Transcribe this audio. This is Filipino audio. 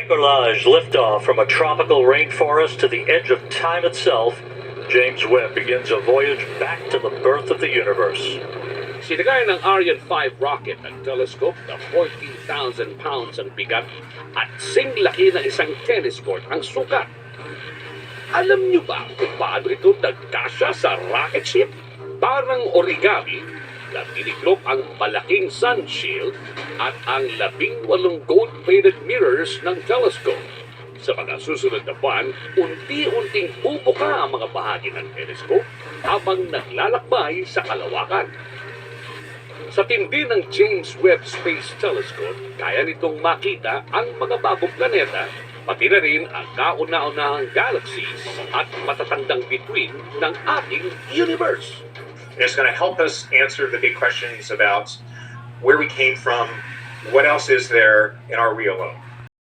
Décollage liftoff from a tropical rainforest to the edge of time itself. James Webb begins a voyage back to the birth of the universe. Sinagay ng Ariane 5 rocket ang telescope na 14,000 pounds ang bigat at singlaki ng isang tennis court ang sukat. Alam niyo ba kung paano ito nagkasya sa rocket ship? Parang origami na tiniklop ang malaking sun shield at ang 18 gold-plated mirrors ng telescope. Sa mga susunod na buwan, unti-unting bubuka ang mga bahagi ng telescope habang naglalakbay sa kalawakan. Sa tindi ng James Webb Space Telescope, kaya nitong makita ang mga bagong planeta, pati na rin ang kauna-unahang galaxies at matatandang bituin ng ating universe. It's going to help us answer the big questions about where we came from, what else is there, and are we alone?